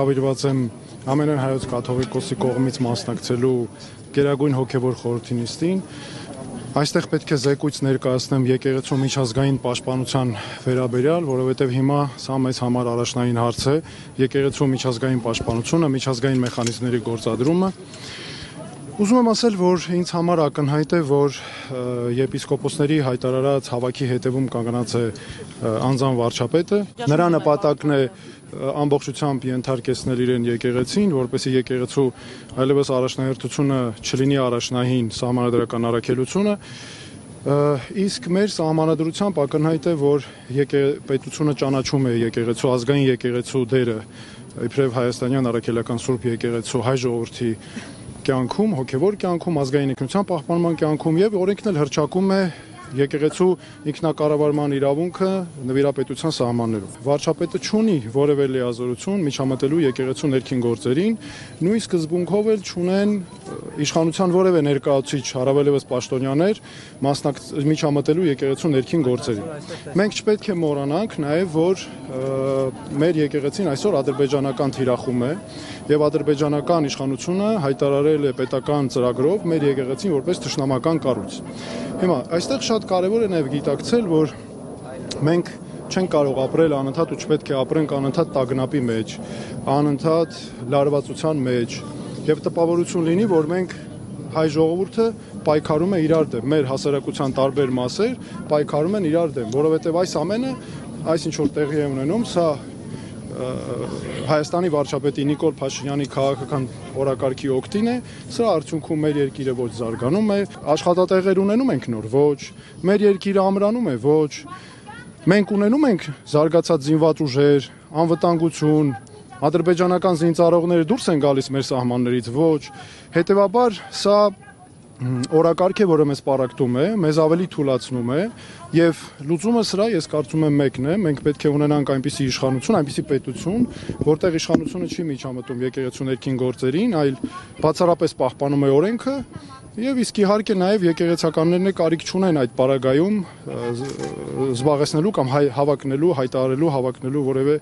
Հավիրված եմ Ամենայն հայոց կաթողիկոսի կողմից մասնակցելու Գերագույն հոգևոր խորհրդի նիստին։ Այստեղ պետք է զեկույց ներկայացնեմ եկեղեցու միջազգային պաշտպանության վերաբերյալ, որովհետև հիմա սա մեզ համար առաջնային հարց է, եկեղեցու միջազգային պաշտպանությունը, միջազգային մեխանիզմների գործադրումը։ Ուզում եմ ասել, որ ինձ համար ակնհայտ է, որ եպիսկոպոսների հայտարարած հավաքի հետևում կանգնած է անձան վարչապետը։ Նրա նպատակն է ամբողջությամբ ենթարկեցնել իրեն եկեղեցին, որպեսզի եկեղեցու այլևս առաջնահերթությունը չլինի առաջնահին սահմանադրական առաքելությունը, իսկ մեր սահմանադրությամբ ակնհայտ է, որ պետությունը ճանաչում է եկեղեցու, ազգային եկեղեցու դերը, իբրև հայաստանյան առաքելական Սուրբ եկեղեցու հայ ժողովրդի կյանքում, հոգևոր կյանքում, ազգային ինքնության պահպանման կյանքում եւ օրենքն էլ հռչակում է եկեղեցու ինքնակառավարման իրավունքը նվիրապետության սահմաններում։ Վարչապետը չունի որևէ լիազորություն միջամտելու եկեղեցու ներքին գործերին, նույն սկզբունքով էլ չունեն իշխանության որևէ ներկայացուցիչ, առավելևս պաշտոնյաներ, միջամտելու եկեղեցու ներքին գործերին։ Մենք չպետք է մոռանանք նաև, որ մեր եկեղեցին այսօր ադրբեջանական թիրախում է եւ ադրբեջանական իշխանությունը հայտարարել է պետական ծրագրով մեր եկեղեցին որպես թշնամական կառույց։ Հիմա այստեղ շատ կարևոր է նաև գիտակցել, որ մենք չենք կարող ապրել անընդհատ ու չպետք է ապրենք անընդհատ տագնապի մեջ, անընդհատ լարվածության մեջ եւ տպավորություն լինի, որ մենք հայ ժողովուրդը պայքարում է իրար դեմ, մեր հասարակության տարբեր մասեր պայքարում են իրար դեմ, որովհետեւ այս ամենը, այս ինչ որ տեղի է ունենում, սա Հայաստանի վարչապետի Նիկոլ Փաշինյանի քաղաքական օրակարգի օգտին է, սրա արդյունքում մեր երկիրը ոչ զարգանում է, աշխատատեղեր ունենում ենք նոր, ոչ, մեր երկիրը ամրանում է, ոչ, մենք ունենում ենք զարգացած զինված ուժեր, անվտանգություն, ադրբեջանական զինծառայողները դուրս են գալիս մեր սահմաններից, ոչ, հետևաբար սա օրակարգ է, որը մեզ պարակտում է, մեզ ավելի թուլացնում է եւ լուծումը սրա ես կարծում եմ մեկն է, մենք պետք է ունենանք այնպիսի իշխանություն, այնպիսի պետություն, որտեղ իշխանությունը չի միջամտում եկեղեցու ներքին գործերին, այլ բացառապես պահպանում է օրենքը եւ իսկ իհարկե նաեւ եկեղեցականներն է կարիք չունեն այդ պարագայում զբաղեցնելու կամ հավակնելու, հայտարարելու, հավակնելու որևէ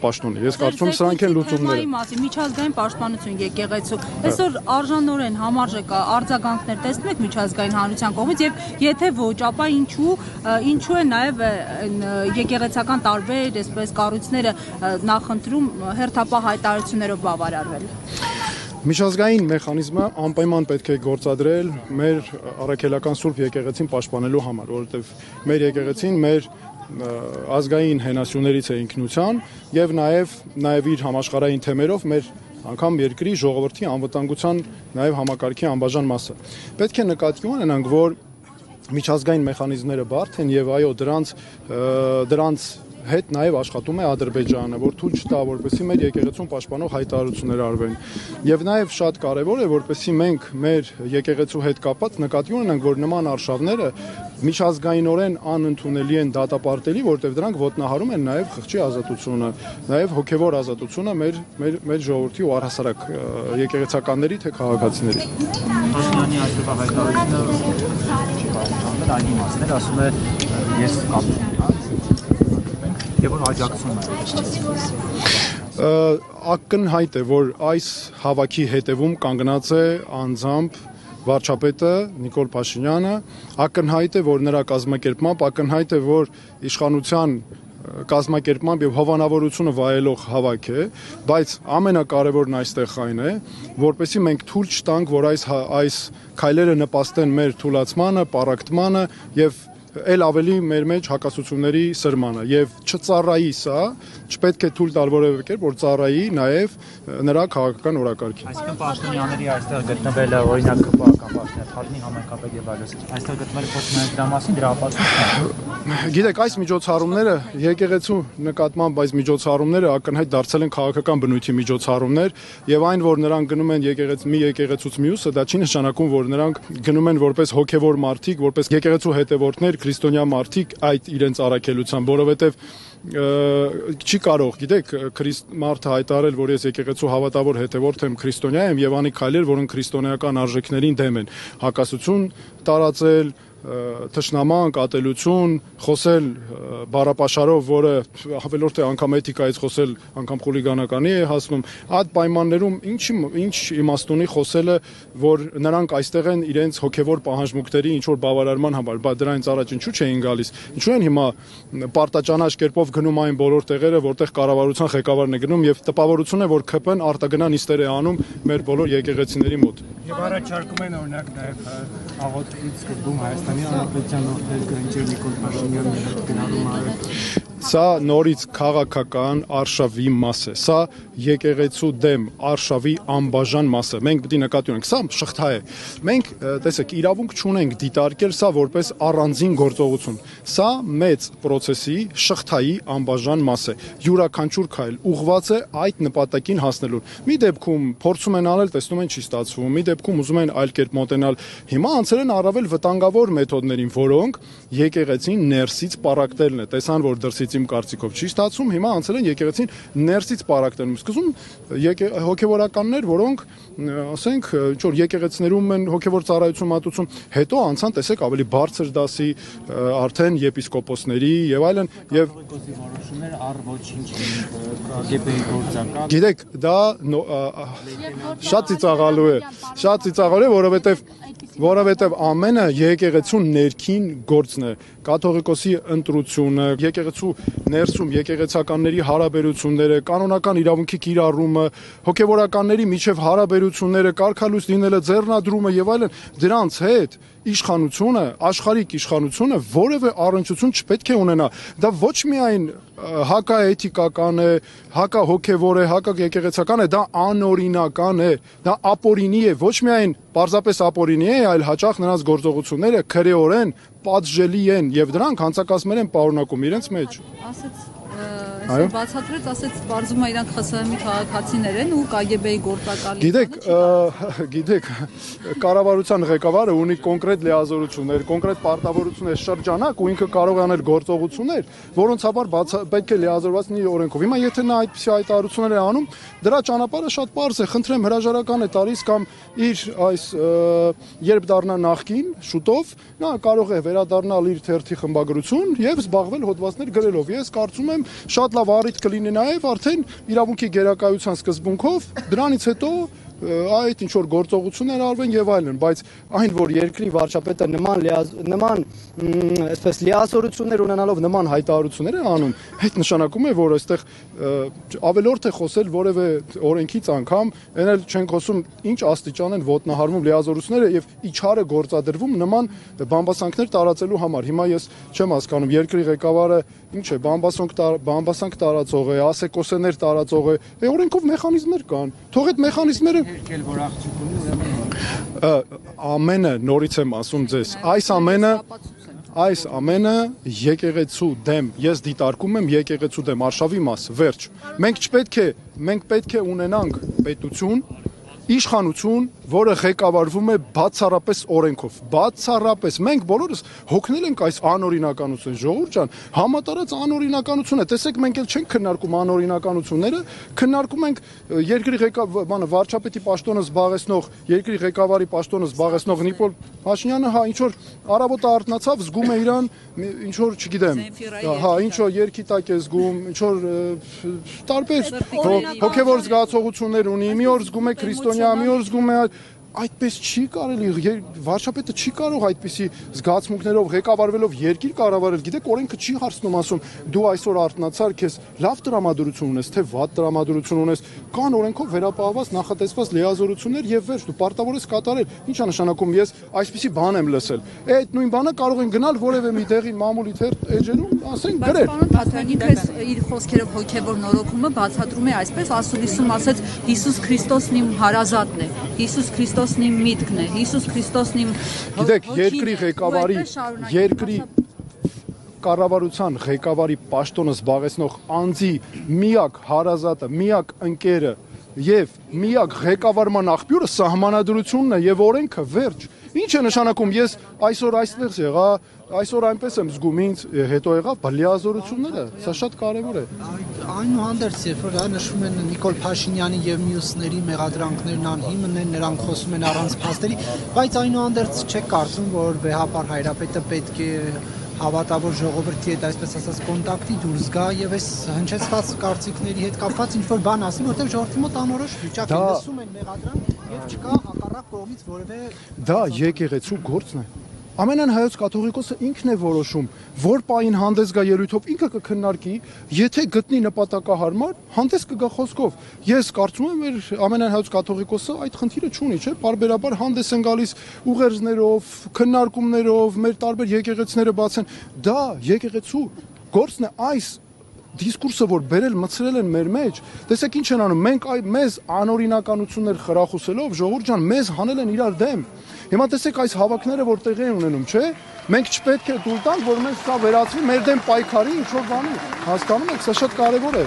պաշտոնի։ Ես կարծում եմ սրանք են լուծումները։ Միջազգային պաշտպանություն եկեղեցու այսօր արժանորեն համարժեք արձագանքներ տեսնում եք միջազգային հանրության կողմից եւ եթե ոչ, ապա ինչու է նաեւ եկեղեցական տարբեր այսպես կառույցները նախընտրում հերթապահ հայտարարություններով բավարարվել։ Միջազգային մեխանիզմը անպայման պետք է գործադրել մեր առաքելական Սուրբ եկեղեցին պաշտպանելու համար, որովհետև մեր եկեղեցին մեր ազգային հենասյուներից է ինքնության եւ նաեւ իր համաշխարհային թեմերով մեր անգամ երկրի ժողովրդի անվտանգության նաեւ համակարգի անբաժան մասը։ Պետք է նկատի ունենանք, որ միջազգային մեխանիզմները բարդ են եւ այո դրանց հետ նաև աշխատում է Ադրբեջանը, որ թույլ չտա, որպեսզի մեր եկեղեցուն պաշտպանող հայտարարություններ արվեն։ Եվ նաև շատ կարևոր է, որպեսզի մենք մեր եկեղեցու հետ կապված նկատի ունենանք, որ նման արշավները միջազգայինորեն անընդունելի են, դատապարտելի, որտեղ դրանք ոտնահարում են նաև խղճի ազատությունը, նաև հոգևոր ազատությունը մեր ժողովրդի ու առհասարակ եկեղեցականների թե քաղաքացիների։ Փաշինյանի այսօրվա հայտարարությունը այն իմաստն է, ասում է ես եւ որ աջակցում է։ Ակնհայտ է, որ այս հավաքի հետևում կանգնած է անձամբ վարչապետը Նիկոլ Փաշինյանը, ակնհայտ է, որ նրա կազմակերպմամբ, ակնհայտ է, որ իշխանության կազմակերպմամբ եւ հովանավորությունը վայելող հավաք է, բայց ամենակարևորն այստեղ այն է, որպեսզի մենք թույլ չտանք, որ այս քայլերը նպաստեն մեր թուլացմանը, պառակտմանը եւ էլ ավելի մեր մեջ հակասությունների սրմանը եւ չծառայի սա, չպետք է թույլ տալ որևէ կերպ, որ ծառայի նաեւ նրա քաղաքական օրակարգին։ Այսինքն պաշտոնյաների այստեղ գտնվելը օրինակ ԿՊԱ-կան պաշտոնյա, համայնքապետ եւ այլն, այստեղ գտնվելը խոսում են դրա մասին, դրա ապացույցն է։ Գիտեք, այս միջոցառումները եկեղեցու նկատմամբ այս միջոցառումները ակնհայտ դարձել են քաղաքական բնույթի միջոցառումներ եւ այն, որ նրանք գնում են մի եկեղեցուց մյուսը, դա չի նշանակում, որ նրանք գնում են որպես հոգեվոր մարդիկ, որպես եկեղեցու հետևորդներ, քրիստոնյա մարդիկ այդ իրենց առաքելությամբ, որովհետեւ չի կարող, գիտեք, մարդը հայտարարել, որ ես եկեղեցու հավատավոր հետևորդ եմ, քրիստոնյա եմ եւ անի քայլեր, որոնք քրիստոնեական արժեքներին դեմ են, հակասություն տարածել, թշնաման, կատելություն, խոսել բառապաշարով, որը ավելորդ է անգամ էթիկայից խոսել, անգամ խուլիգանականի է հասնում, այդ պայմաններում ինչ իմաստ ունի խոսելը, որ նրանք այստեղ են իրենց հոգևոր պահանջմունքների ինչ որ բավարարման համար, բայց դրանից առաջ ինչու չէին գալիս, ինչու են հիմա պարտաճանաչ կերպով գնում այն բոլոր տեղերը, որտեղ կառավարության ղեկավարն է գնում եւ տպավորություն է, որ ԿՊ-ն արտագնա նիստեր է անում մեր բոլոր եկեղեցիների մոտ։ Եվ առաջարկում են օրինակ նաև աղոթքից սկզբում Հայաստանի Հանրապետության օրդեր գրնջեր Նիկոլ Փաշինյանն հետ գնալու արել։ Սա նորից քաղաքական արշավի մաս է, սա եկեղեցու դեմ արշավի անբաժան մաս է, մենք պետք է նկատի ունենք, սա շղթա է, մենք տեսեք իրավունք չունենք դիտարկել սա որպես առանձին գործողություն, սա մեծ պրոցեսի շղթայի անբաժան մաս է, յուրաքանչյուր քայլ ուղղված է այդ նպատակին հասնելուն, մի դեպքում փորձում են անել, տեսնում են չի ստացվում, մի դեպքում ուզում են այլ կերպ մոտենալ, հիմա անցել են առավել վտանգավոր մեթոդներին, որոնք եկեղեցին ներսից պարակտելն է, տեսան որ դրսից իմ կարծիքով չի ստացվում, հիմա անցել են եկեղեցին ներսից պարակտելն։ Սկզբում հոգևորականներ, որոնք ասենք ինչ որ եկեղեցիներում են հոգևոր ծառայություն մատուցում, հետո անցան տեսեք ավելի բարձր դասի արդեն եպիսկոպոսների եւ այլն եւ որոշումներ առ ոչինչ ԿԳԲ-ի գործական։ Գիտեք, դա շատ ծիծաղալու է, որովհետեւ ամենը եկեղեցու ներքին գործն է, կաթողիկոսի ընտրությունը, եկեղեցու ներսում եկեղեցականների հարաբերությունները, կանոնական իրավունքի կիրառումը, հոգևորականների միջև հարաբերությունները, կարգալույս լինելը, ձեռնադրումը եւ այլն, դրանց հետ իշխանությունը, աշխարհիկ իշխանությունը որևէ առնչություն չպետք է ունենա։ Դա ոչ միայն հակաէթիկական է, հակահոգևոր է, հակաեկեղեցական է, դա անօրինական է, դա ապօրինի է, ոչ միայն պարզապես ապօրինի է, այլ հաճախ նրանց գործողությունները քրեորեն պատժելի են եւ դրանք հանցակազմեր են պարունակում իրենց մեջ։ Այսօր բացատրեց, ասեց, բարձում է իրանք ԽՍՀՄ-ի քաղաքացիներ են ու ԿԳԲ-ի գործակալներ։ Գիտեք, կառավարության ղեկավարը ունի կոնկրետ լիազորություններ, կոնկրետ պարտավորություններ, շրջանակ ու ինքը կարող է անել գործողություններ, որոնց համար պետք է լիազորված լինի օրենքով։ Հիմա եթե նա այդպիսի հայտարարություններ է անում, դրա ճանապարհը շատ պարզ է, խնդրեմ հրաժարական է տալիս կամ իր այս երբ դառնա նախկին շուտով, նա կարող է վերադառնալ իր թերթի խմբագրություն եւ զբաղվել հոդվածներ գրելով։ Ես կարծում եմ շատ լավ առիթ կլինի նաև արդեն իրավունքի գերակայության սկզբունքով դրանից հետո այդ ինչ որ գործողություններ արվեն եւ այլն, բայց այն որ երկրի վարչապետը նման այսպես լիազորություններ ունենալով նման հայտարարություններ է անում, այդ նշանակում է որ այստեղ ավելորդ է խոսել որևէ օրենքից անգամ, այն էլ չենք խոսում ինչ աստիճան են ոտնահարվում լիազորությունները եւ իջարը գործադրվում նման բամբասանքներ տարածելու համար։ Հիմա ես չեմ հասկանում երկրի ղեկավարը ինչ է, բամբասանք տարածող է, ասեկոսեներ տարածող է, օրենքով մեխանիզմներ կան։ Թող այդ մեխանիզմները Երկել որ աղջիկ ունի ամենը նորից եմ ասում ձեզ, այս ամենը եկեղեցու դեմ, ես դիտարկում եմ եկեղեցու դեմ արշավի մաս, վերջ։ Մենք պետք է ունենանք պետություն, իշխանություն, որը ղեկավարվում է բացառապես օրենքով, բացառապես մենք բոլորս հոգնել ենք այս անօրինականություն, ժողովուրդ ջան, համատարած անօրինականություն է, տեսեք մենք էլ չենք քննարկում անօրինականությունները, քննարկում ենք երկրի վարչապետի պաշտոնը զբաղեցնող, երկրի ղեկավարի պաշտոնը զբաղեցնող Նիկոլ Փաշինյանը, հա ինչ որ առավոտը արթնացավ, զգում է իրան ինչ որ, չգիտեմ, հա ինչ որ երկի տակ է զգում, ինչ որ տարբեր հոգևոր զգացողություններ ունի, մի օր զգում է քրիստոնյա, մի օր զգում է այդպես չի կարելի, վարչապետը չի կարող այդպիսի զգացմունքներով ղեկավարվելով երկիր կառավարել, գիտեք օրենքը չի հարցնում ասում դու այսօր արթնացար, քեզ լավ տրամադրություն ունես, թե վատ տրամադրություն ունես, կան օրենքով վերապահված նախատեսված լիազորություններ եւ վերջ, դու պարտավոր ես կատարել։ Ինչ է նշանակում ես այսպիսի բան եմ լսել։ Այդ նույն բանը կարող են գնալ որևէ մի տեղի մամուլի էջերում, ասենք գրել։ Ինքս իր խոսքերով հոգևոր նորոգումը բացատրում է այսպես, ասուլիսում ասեց Հիսուս Քրիստոսն իմ հարազատն է, Հիսուս Քրիստոսն իմ միտքն է, Հիսուս Քրիստոսն իմ գիտեք, երկրի ղեկավարի, երկրի կառավարության ղեկավարի պաշտոնը զբաղեցնող անձի միակ հարազատը, միակ ընկերը եւ միակ ղեկավարման աղբյուրը սահմանադրությունն է եւ օրենքը, վերջ։ Ինչ է նշանակում, ես այսօր այստեղ եղա, այսօր այնպես եմ զգում ինձ, հետո եղա բլիազորությունները, սա շատ կարևոր է։ Այնուհանդերձ, երբ որ նշում են Նիկոլ Փաշինյանի եւ մյուսների մեղադրանքներն անհիմն են, նրանք խոսում են առանց փաստերի, բայց այնուհանդերձ չեք կարծում, որ վեհապար Հայրապետը պետք է հավատավոր ժողովրդի հետ այսպես ասած կոնտակտի դուրս գա եւ այս հնչեցված կարծիքների հետ կապված ինչ-որ բան ասի, որտեղ ժողովրդի մոտ անորոշ վիճակ է, լսում են մեղադրանք եւ չկա հակառակ կողմից որևէ Դա եկեղեցու գործն է։ Ամենայն հայոց կաթողիկոսը ինքն է որոշում, որ պահին հանդես գա ելույթով, ինքը կքննարկի, եթե գտնի նպատակահարմար, հանդես կգա խոսքով։ Ես կարծում եմ, որ ամենայն հայոց կաթողիկոսը այդ խնդիրը չունի, չէ՞, բարբերաբար հանդես են գալիս ուղերձներով, քննարկումներով, մեր տարբեր եկեղեցիները բաց են։ Դա եկեղեցու գործն է, այս դիսկուրսը, որ բերել մցրել են մեր մեջ, տեսեք ինչ են անում, մենք մեզ անօրինականություններ խրախուսելով, ժողովուրդ ջան, մեզ հանել են իրար դեմ։ Հիմա տեսեք այս հավաքները, որ տեղի են ունենում, չէ՞։ Մենք չպետք է դուլ տանք, որ մեզ սա վերածվի մեր դեմ պայքարի ինչ-որ բանի։ Հասկանում եք, սա շատ կարևոր է։